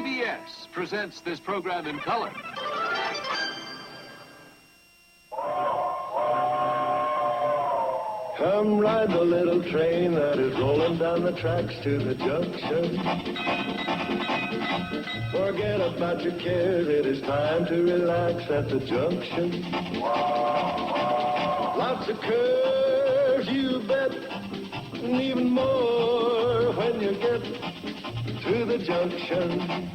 CBS presents this program in color. Come ride the little train that is rolling down the tracks to the junction. Forget about your cares, it is time to relax at the junction. Lots of curves, you bet, and even more when you get to the junction.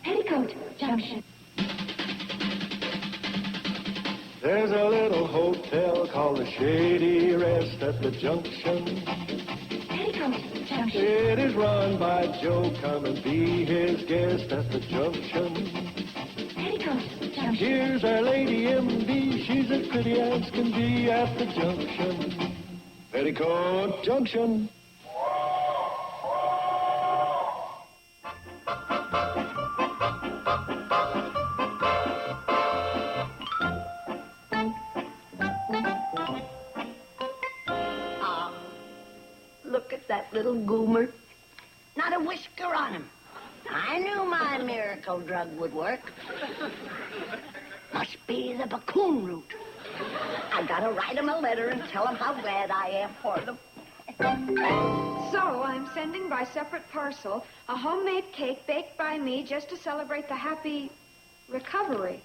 Petticoat Junction. There's a little hotel called the Shady Rest at the junction. Petticoat Junction. It is run by Joe. Come and be his guest at the junction. Petticoat Junction. Here's our lady M.D. She's as pretty as can be at the junction. Petticoat Junction. Look at that little goomer. Not a whisker on him. I knew my miracle drug would work. Must be the Petticoat root. I gotta write him a letter and tell him how glad I am for them. So, I'm sending by separate parcel a homemade cake baked by me just to celebrate the happy recovery.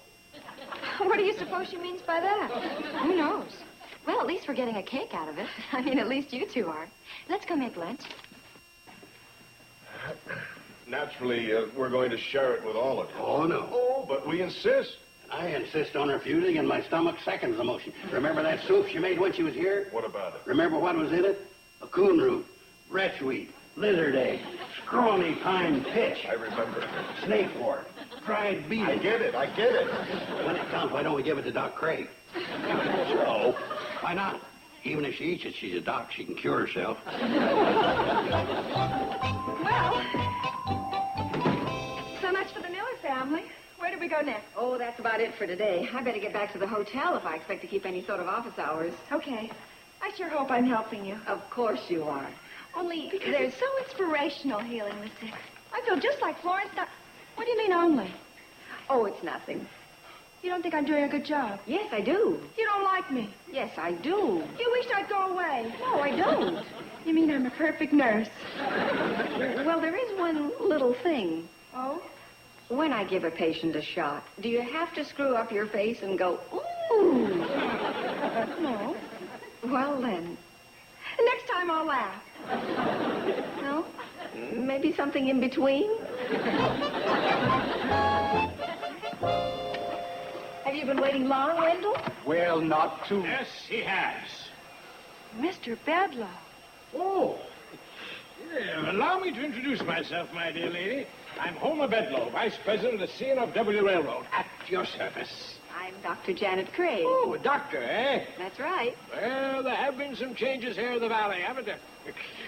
What do you suppose she means by that? Who knows? Well, at least we're getting a cake out of it. I mean, at least you two are. Let's go make lunch. Naturally, we're going to share it with all of you. Oh, no. Oh, but we insist. I insist on refusing, and my stomach seconds the motion. Remember that soup she made when she was here? What about it? Remember what was in it? Petticoat root, wretchweed, lizard egg, scrawny pine pitch. I remember. Snake wort, fried beef. I get it. When it comes, why don't we give it to Doc Craig? So? Why not? Even if she eats it, she's a doc. She can cure herself. Well, so much for the Miller family. Where do we go next? Oh, that's about it for today. I better get back to the hotel if I expect to keep any sort of office hours. Okay. I sure hope I'm helping you. Of course you are. Only Because there's... it's so inspirational healing the sick. I feel just like Florence. What do you mean only? Oh, it's nothing. You don't think I'm doing a good job? Yes, I do. You don't like me. Yes, I do. You wish I'd go away. No, I don't. You mean I'm a perfect nurse? Well, there is one little thing. Oh? When I give a patient a shot, do you have to screw up your face and go, ooh? No. Well, then. Next time I'll laugh. No? Maybe something in between? Have you been waiting long, Wendell? Well, not too... Yes, he has. Mr. Bedlow. Oh. Allow me to introduce myself, my dear lady. I'm Homer Bedlow, Vice President of the C&W Railroad, at your service. I'm Dr. Janet Craig. Oh, a doctor, eh? That's right. Well, there have been some changes here in the valley, haven't there?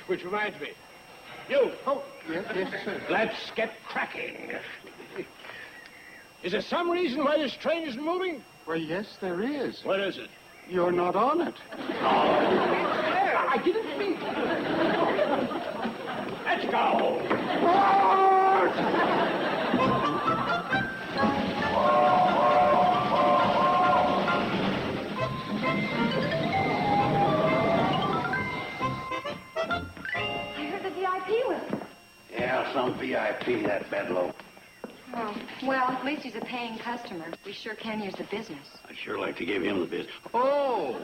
Which reminds me. You. Oh, yes, sir. Let's get cracking. Is there some reason why this train isn't moving? Well, yes, there is. What is it? You're not on it. I didn't mean to. Let's go. I heard the VIP was. Yeah, some VIP, that Bedlow. Oh, well, at least he's a paying customer. We sure can use the business. I'd sure like to give him the business. Oh!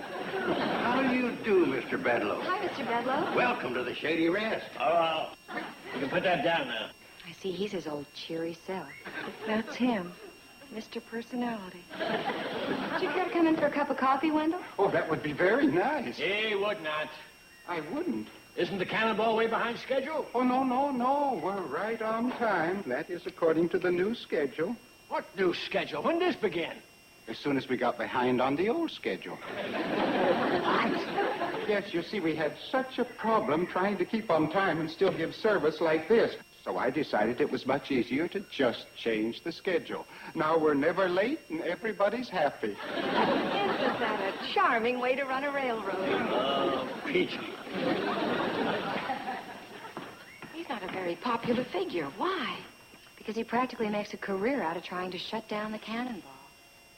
How do you do, Mr. Bedlow? Hi, Mr. Bedlow. Welcome to the Shady Rest. Oh, you can put that down now. I see he's his old cheery self. That's him. Mr. Personality. Would you care to come in for a cup of coffee, Wendell? Oh, that would be very nice. He would not. I wouldn't. Isn't the cannonball way behind schedule? Oh, no. We're right on time. That is according to the new schedule. What new schedule? When did this begin? As soon as we got behind on the old schedule. Yes, you see, we had such a problem trying to keep on time and still give service like this. So I decided it was much easier to just change the schedule. Now we're never late and everybody's happy. Isn't that a charming way to run a railroad? Oh, peachy. He's not a very popular figure. Why? because he practically makes a career out of trying to shut down the cannonball.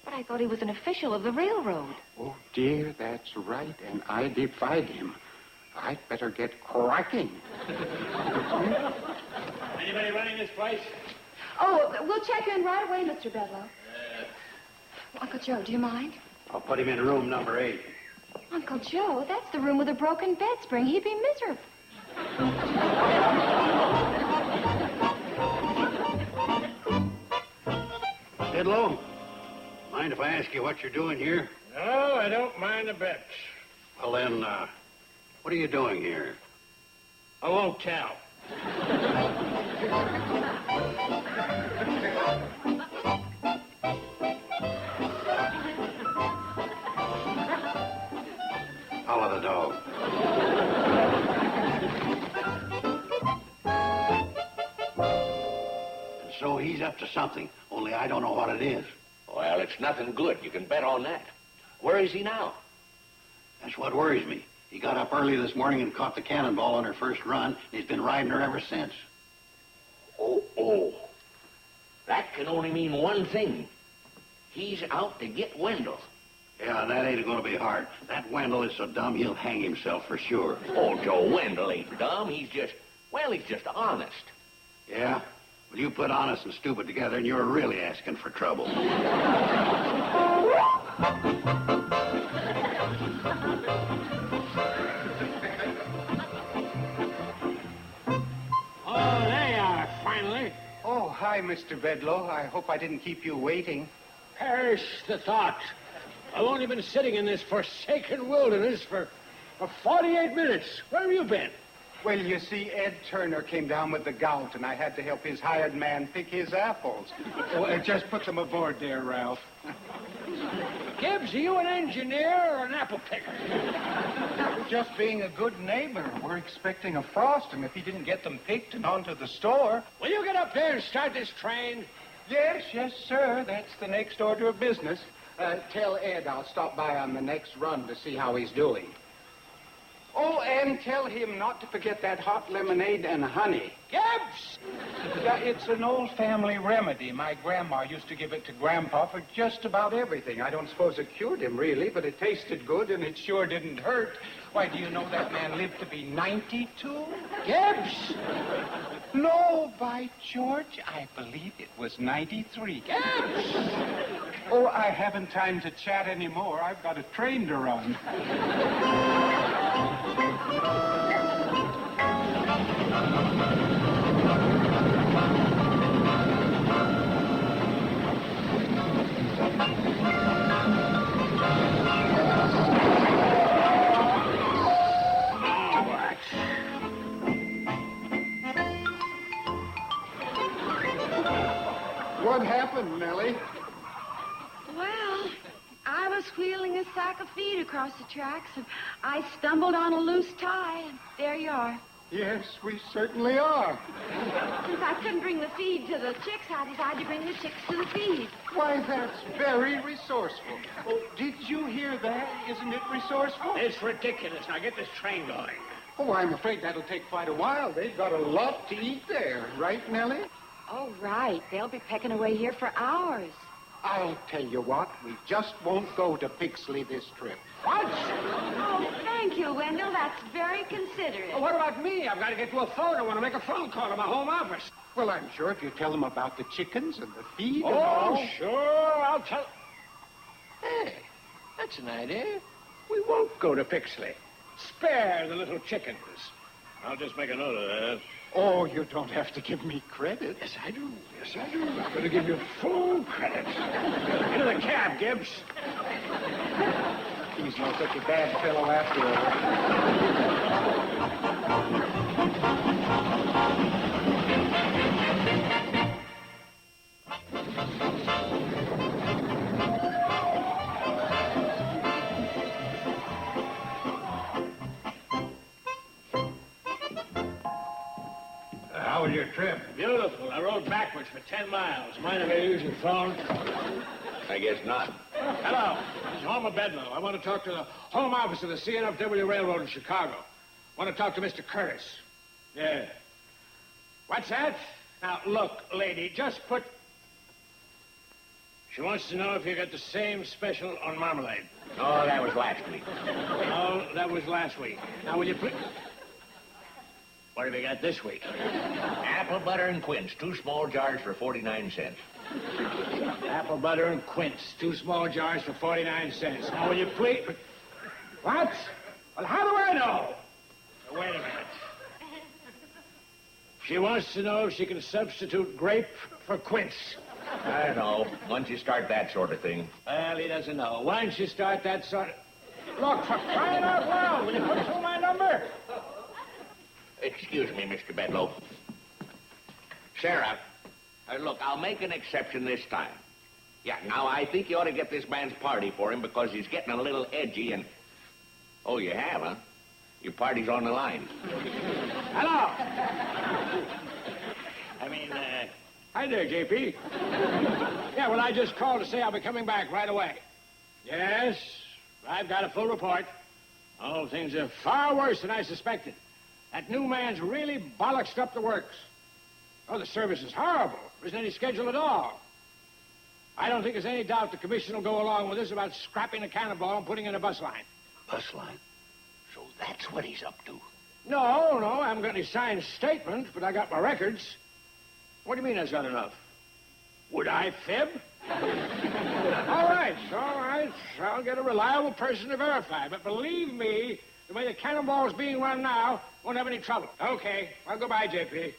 But I thought he was an official of the railroad. Oh, dear, that's right, and I defied him. I'd better get cracking. Anybody running this place? Oh, we'll check in right away, Mr. Bedlow. Uncle Joe, do you mind? I'll put him in room number 8. Uncle Joe, that's the room with a broken bed spring. He'd be miserable. Bedlow, mind if I ask you what you're doing here? No, I don't mind a bit. Well, then, what are you doing here? I won't tell. Follow the dog. And so he's up to something, only I don't know what it is. Well, it's nothing good. You can bet on that. Where is he now? That's what worries me. He got up early this morning and caught the cannonball on her first run, and he's been riding her ever since. Oh. That can only mean one thing. He's out to get Wendell. Yeah, that ain't going to be hard. That Wendell is so dumb he'll hang himself for sure. Oh, Joe, Wendell ain't dumb. He's just honest. Yeah? Well, you put honest and stupid together, and you're really asking for trouble. Oh, there you are, finally. Oh, hi, Mr. Bedlow. I hope I didn't keep you waiting. Perish the thought. I've only been sitting in this forsaken wilderness for 48 minutes. Where have you been? Well, you see, Ed Turner came down with the gout, and I had to help his hired man pick his apples. Oh, just put them aboard there, Ralph. Gibbs, are you an engineer or an apple picker? Just being a good neighbor. We're expecting a frost, and if he didn't get them picked and onto the store... Will you get up there and start this train? Yes, sir. That's the next order of business. Tell Ed I'll stop by on the next run to see how he's doing. Oh, and tell him not to forget that hot lemonade and honey. Gibbs! Yeah, it's an old family remedy. My grandma used to give it to Grandpa for just about everything. I don't suppose it cured him, really, but it tasted good, and it sure didn't hurt. Why, do you know that man lived to be 92? Gibbs! No, by George, I believe it was 93. Gibbs! Oh, I haven't time to chat anymore. I've got a train to run. What happened, Nellie? Well, I was wheeling a sack of feed across the tracks, and I stumbled on a loose tie, and there you are. Yes, we certainly are. Since I couldn't bring the feed to the chicks, I decided to bring the chicks to the feed. Why, that's very resourceful. Oh, did you hear that? Isn't it resourceful? It's ridiculous. Now get this train going. Oh, I'm afraid that'll take quite a while. They've got a lot to eat there. Right, Nellie? Oh, right. They'll be pecking away here for hours. I'll tell you what, we just won't go to Pixley this trip. What? Oh, thank you, Wendell. That's very considerate. Well, what about me? I've got to get to a phone. I want to make a phone call to my home office. Well, I'm sure if you tell them about the chickens and the feed and Oh, all... sure. I'll tell... Hey, that's an idea. We won't go to Pixley. Spare the little chickens. I'll just make a note of that. Oh, you don't have to give me credit. Yes, I do. Yes, I do. I'm going to give you full credit. Into the cab, Gibbs. He's not such a bad fellow after How was your trip? Beautiful. I rode backwards for 10 miles. Mind if I use your phone? I guess not. Hello. This is Homer Bedlow. I want to talk to the home office of the CNFW Railroad in Chicago. Want to talk to Mr. Curtis. Yeah. What's that? Now, look, lady, just put... She wants to know if you got the same special on marmalade. Oh, that was last week. Oh, that was last week. Now, will you please... What have you got this week? Apple butter and quince, 2 small jars for 49 cents. Apple butter and quince, 2 small jars for 49 cents. Now, will you please... What? Well, how do I know? Now, wait a minute. She wants to know if she can substitute grape for quince. I know. Once you start that sort of thing. Well, he doesn't know. Why don't you start that sort of... Look, for crying out loud, will you put through my number? Excuse me, Mr. Bedlow. Sarah, look, I'll make an exception this time. Yeah, now I think you ought to get this man's party for him because he's getting a little edgy and... Oh, you have, huh? Your party's on the line. Hello. Hi there, J.P. Yeah, well, I just called to say I'll be coming back right away. Yes, I've got a full report. Oh, things are far worse than I suspected. That new man's really bollocksed up the works. Oh, the service is horrible. There isn't any schedule at all. I don't think there's any doubt the commission will go along with us about scrapping the cannonball and putting in a bus line. Bus line? So that's what he's up to. No, I haven't got any signed statement, but I got my records. What do you mean that's not enough? Would I fib? All right. I'll get a reliable person to verify. But believe me, the way the cannonball's being run now, won't have any trouble. Okay, I'll go by, J.P.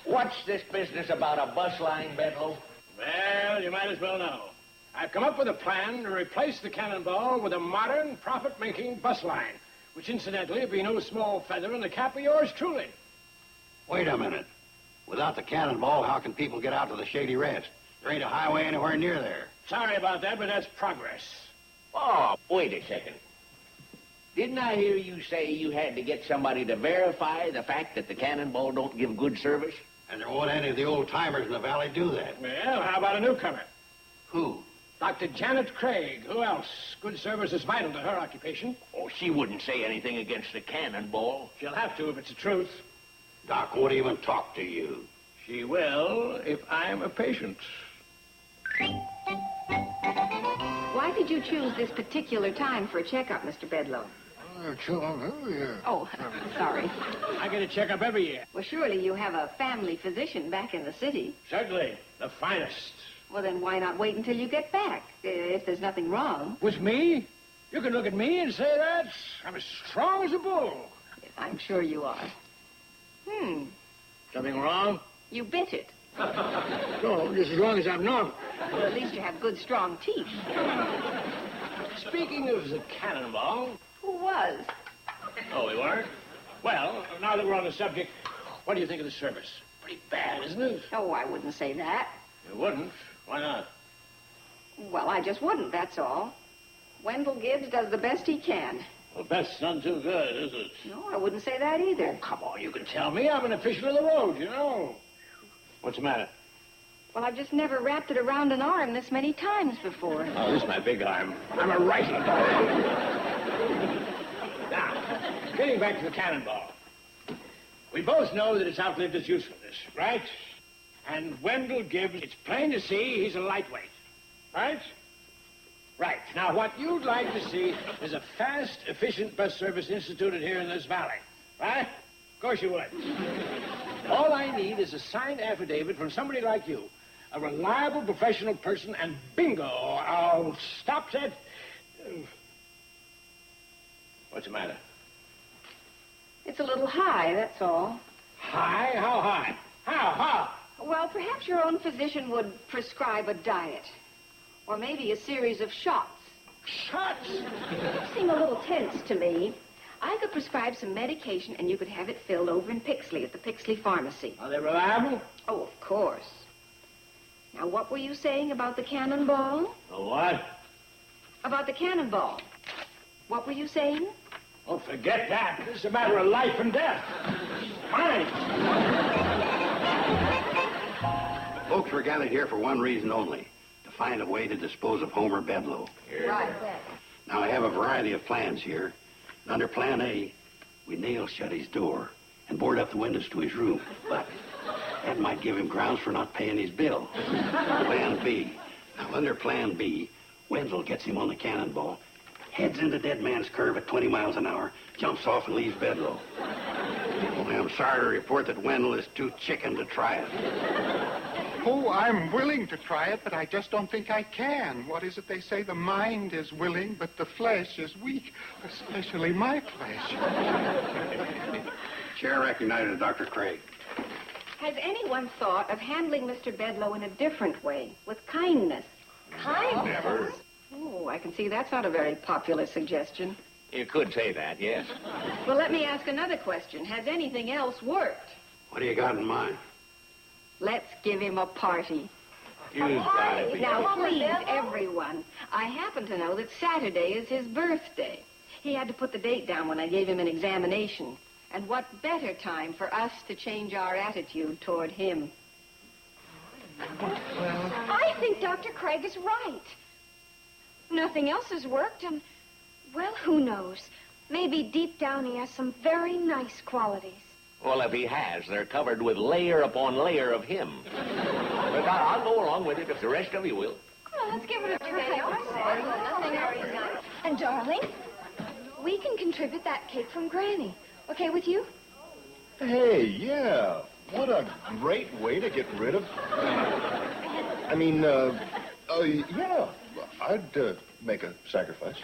What's this business about a bus line, Bedlow? Well, you might as well know. I've come up with a plan to replace the cannonball with a modern, profit-making bus line, which incidentally will be no small feather in the cap of yours truly. Wait a minute. Without the cannonball, how can people get out to the Shady Rest? There ain't a highway anywhere near there. Sorry about that, but that's progress. Oh, wait a second. Didn't I hear you say you had to get somebody to verify the fact that the cannonball don't give good service? And there won't any of the old-timers in the valley do that. Well, how about a newcomer? Who? Dr. Janet Craig. Who else? Good service is vital to her occupation. Oh, she wouldn't say anything against the cannonball. She'll have to if it's the truth. Doc won't even talk to you. She will if I'm a patient. Why did you choose this particular time for a checkup, Mr. Bedlow? Oh, sorry. I get a checkup every year. Well, surely you have a family physician back in the city. Certainly. The finest. Well, then why not wait until you get back, if there's nothing wrong? With me? You can look at me and say that? I'm as strong as a bull. Yes, I'm sure you are. Something wrong? You bit it. No, just as long as I'm normal. Well, at least you have good, strong teeth. Speaking of the cannonball... Who was? Oh, we weren't? Well, now that we're on the subject, what do you think of the service? Pretty bad, isn't it? Oh, I wouldn't say that. You wouldn't? Why not? Well, I just wouldn't, that's all. Wendell Gibbs does the best he can. Well, that's not too good, is it? No, I wouldn't say that either. Oh, come on, you can tell me. I'm an official of the road, you know. What's the matter? Well, I've just never wrapped it around an arm this many times before. Oh, this is my big arm. I'm a righty. Now, getting back to the cannonball. We both know that it's outlived its usefulness, right? And Wendell Gibbs, it's plain to see he's a lightweight, right? Right. Now, what you'd like to see is a fast, efficient bus service instituted here in this valley, right? Of course you would. All I need is a signed affidavit from somebody like you, a reliable professional person, and bingo, I'll stop that. What's the matter? It's a little high, that's all. High? How high? How? Well, perhaps your own physician would prescribe a diet. Or maybe a series of shots. Shots? You seem a little tense to me. I could prescribe some medication, and you could have it filled over in Pixley at the Pixley Pharmacy. Are they reliable? Oh, of course. Now, what were you saying about the cannonball? The what? About the cannonball. What were you saying? Oh, forget that. This is a matter of life and death. Fine. Folks were gathered here for one reason only, to find a way to dispose of Homer Bedlow. Right. Now, I have a variety of plans here. Under Plan A, we nail shut his door. and board up the windows to his room. But that might give him grounds for not paying his bill. Plan B. Now, under Plan B, Wendell gets him on the cannonball, heads into Dead Man's Curve at 20 miles an hour, jumps off and leaves Bedloe. Only I'm sorry to report that Wendell is too chicken to try it. Oh, I'm willing to try it, but I just don't think I can. What is it they say? The mind is willing, but the flesh is weak, especially my flesh. Chair recognizes Dr. Craig. Has anyone thought of handling Mr. Bedloe in a different way, with kindness? Kindness? Never. Oh, I can see that's not a very popular suggestion. You could say that, yes. Well, let me ask another question. Has anything else worked? What do you got in mind? Let's give him a party. You've got to be. Now, please, everyone, I happen to know that Saturday is his birthday. He had to put the date down when I gave him an examination. And what better time for us to change our attitude toward him? I think Dr. Craig is right. Nothing else has worked, and, well, who knows? Maybe deep down he has some very nice qualities. Well, if he has, they're covered with layer upon layer of him. But I'll go along with it if the rest of you will. Well, let's give it a try. And, darling, we can contribute that cake from Granny. Okay with you? Hey, yeah. What a great way to get rid of... yeah. I'd make a sacrifice.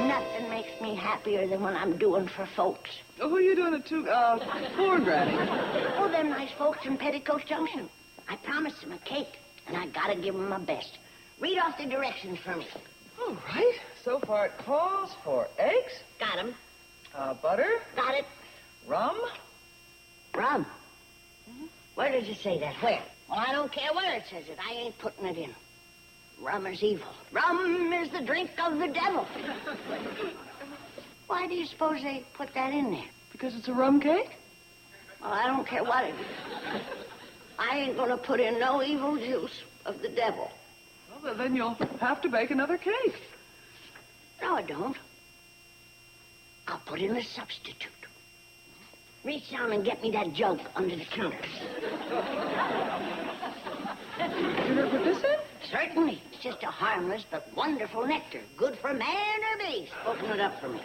Nothing makes me happier than when I'm doing for folks. Oh, who are you doing it to? For Granny. Oh, them nice folks in Petticoat Junction. I promised them a cake, and I gotta give them my best. Read off the directions for me. All right. So far it calls for eggs. Got 'em. Butter. Got it. Rum. Rum. Where does it say that? Where? Well, I don't care where it says it. I ain't putting it in. Rum is evil. Rum is the drink of the devil. Why do you suppose they put that in there? Because it's a rum cake? Well, I don't care what it is. I ain't gonna put in no evil juice of the devil. Well, then you'll have to bake another cake. No, I don't. I'll put in a substitute. Reach down and get me that jug under the counter. You're gonna put this in? Certainly. It's just a harmless but wonderful nectar. Good for man or beast. Open it up for me.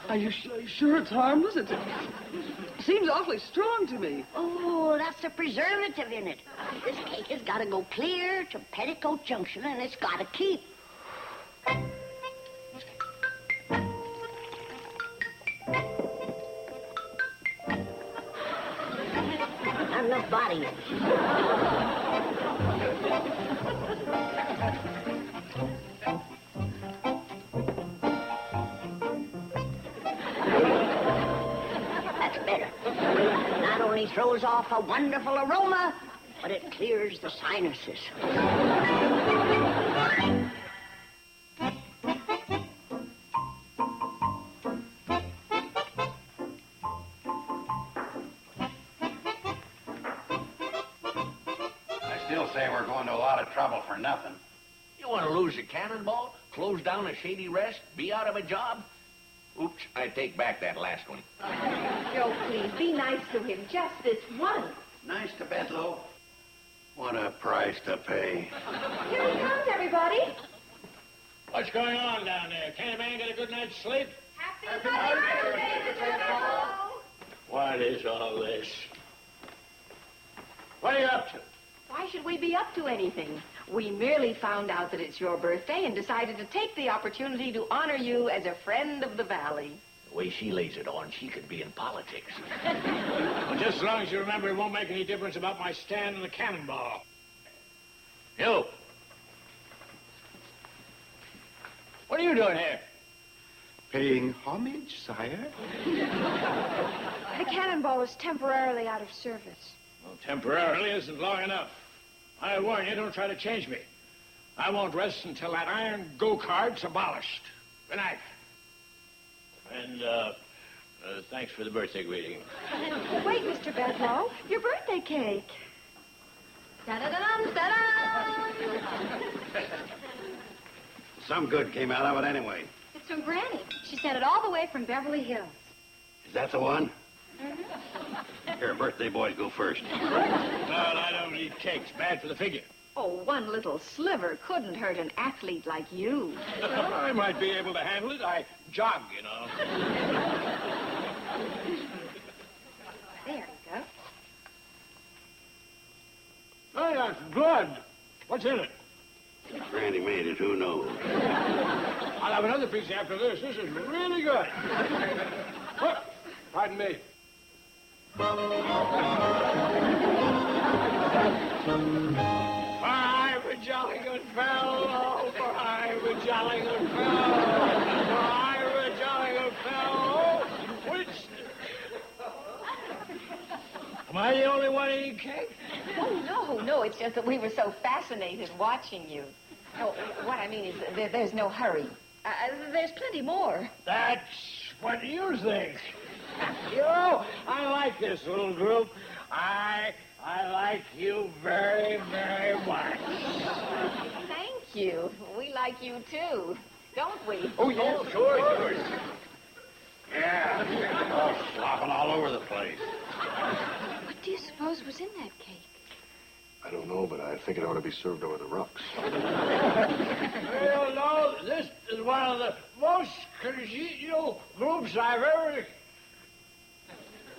Are you sure it's harmless? It seems awfully strong to me. Oh, that's the preservative in it. This cake has got to go clear to Petticoat Junction, and it's got to keep. Not enough body in it. That's better. Not only throws off a wonderful aroma, but it clears the sinuses. We're going to a lot of trouble for nothing. You want to lose a cannonball, close down a shady rest, be out of a job? Oops, I take back that last one. Joe, please, be nice to him just this once. Nice to Bedloe. What a price to pay. Here he comes, everybody. What's going on down there? Can't a man get a good night's sleep? Happy birthday, Mr. What is all this? What are you up to? Why should we be up to anything? We merely found out that it's your birthday and decided to take the opportunity to honor you as a friend of the valley. The way she lays it on, she could be in politics. Well, just as long as you remember, it won't make any difference about my stand in the cannonball. You. What are you doing here? Paying homage, sire? The cannonball is temporarily out of service. Well, temporarily isn't long enough. I warn you, don't try to change me. I won't rest until that iron go-kart's abolished. Good night. And, thanks for the birthday greeting. Wait, Mr. Bedloe. Your birthday cake. Da-da-da-dum, da-dum. Some good came out of it anyway. It's from Granny. She sent it all the way from Beverly Hills. Is that the one? Here, birthday boys go first. Well, I don't eat cakes. Bad for the figure. Oh, one little sliver couldn't hurt an athlete like you. I might be able to handle it. I jog, you know. There you go. Oh, that's good. What's in it? Granny made it, who knows? I'll have another piece after this. This is really good. Oh, pardon me. I'm a jolly good fellow. I'm a jolly good fellow. I'm a jolly good fellow. Which... Am I the only one eating cake? Oh, no. It's just that we were so fascinated watching you. Oh, what I mean is there's no hurry. There's plenty more. That's what you think. You know, I like this little group. I like you very, very much. Thank you. We like you, too. Don't we? Oh, yeah, sure. Yeah. Oh, slopping all over the place. What do you suppose was in that cake? I don't know, but I think it ought to be served over the rocks. Well, no, this is one of the most congenial groups I've ever...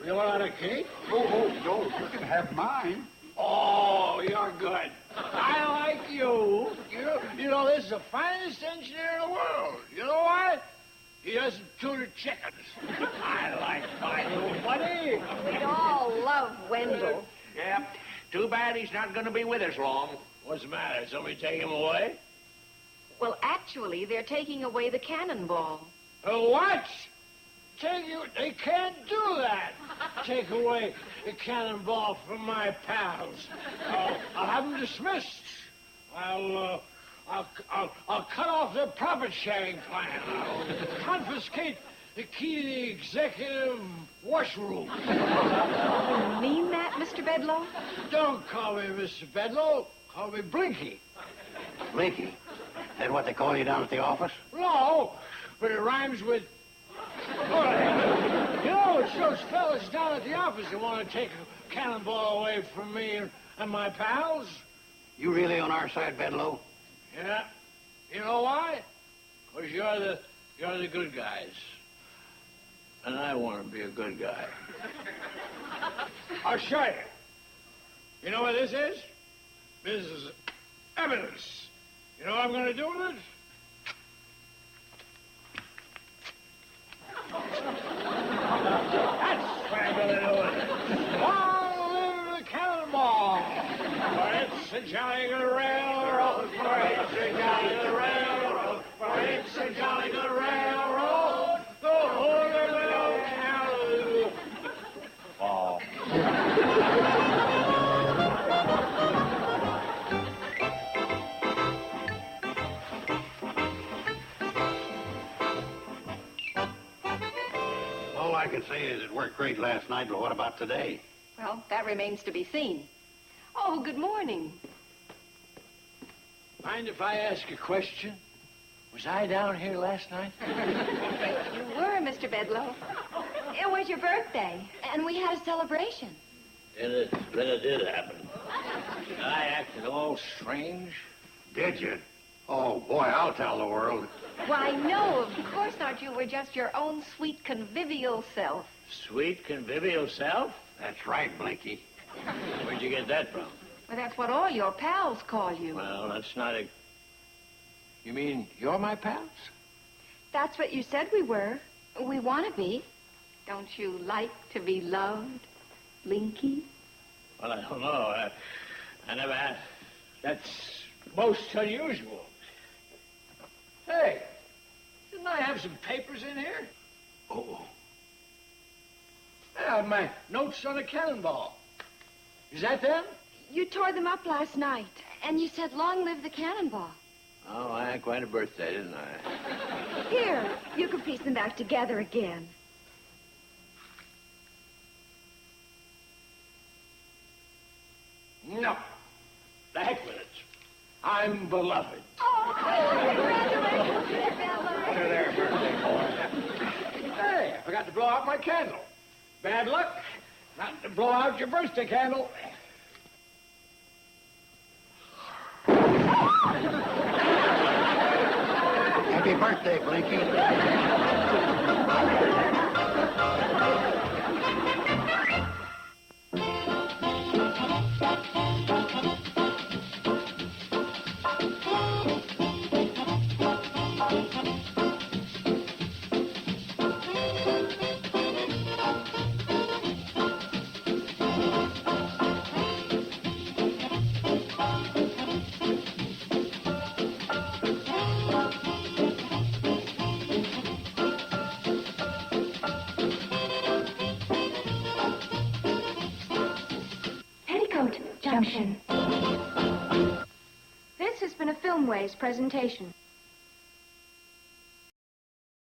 You want a cake? Oh, no, you can have mine. Oh, you're good. I like you. You know, this is the finest engineer in the world. You know why? He doesn't tune the chickens. I like my little buddy. We all love Wendell. Yeah. Too bad he's not going to be with us long. What's the matter? Somebody take him away? Well, actually, they're taking away the cannonball. What? They can't do that. Take away the cannonball from my pals. I'll have them dismissed. I'll cut off their profit sharing plan. I'll confiscate the key to the executive washroom. You mean that, Mr. Bedlow? Don't call me Mr. Bedlow. Call me Blinky. Blinky? That what they call you down at the office? No, but it rhymes with... Oh, you know, it's those fellas down at the office that want to take a cannonball away from me and my pals. You really on our side, Bedlow? Yeah. You know why? Because you're the good guys. And I want to be a good guy. I'll show you. You know what this is? This is evidence. You know what I'm going to do with it? That's what I'm going to do with it. Long live the cannonball! For it's a jolly good railroad. For it's a jolly good railroad. For it's a jolly good railroad. The whole little town. Oh. All I can say is it worked great last night, but what about today? Well, that remains to be seen. Oh, good morning. Mind if I ask a question? Was I down here last night? You were, Mr. Bedlow. It was your birthday, and we had a celebration. Then it did happen. I acted all strange. Did you? Oh, boy, I'll tell the world. Why, no, of course not. You were just your own sweet, convivial self. Sweet, convivial self? That's right, Blinky. Where'd you get that from? Well, that's what all your pals call you. Well, that's not a... You mean you're my pals? That's what you said we were. We want to be. Don't you like to be loved, Blinky? Well, I don't know. I never had... That's most unusual. Hey, didn't I have some papers in here? Oh. Yeah, my notes on a cannonball. Is that them? You tore them up last night, and you said, long live the cannonball. Oh, I had quite a birthday, didn't I? Here, you can piece them back together again. No. The heck with it. I'm beloved. Oh, congratulations. to blow out my candle. Bad luck not to blow out your birthday candle. Happy birthday, Blinky. Petticoat, Junction. This has been a Filmways presentation.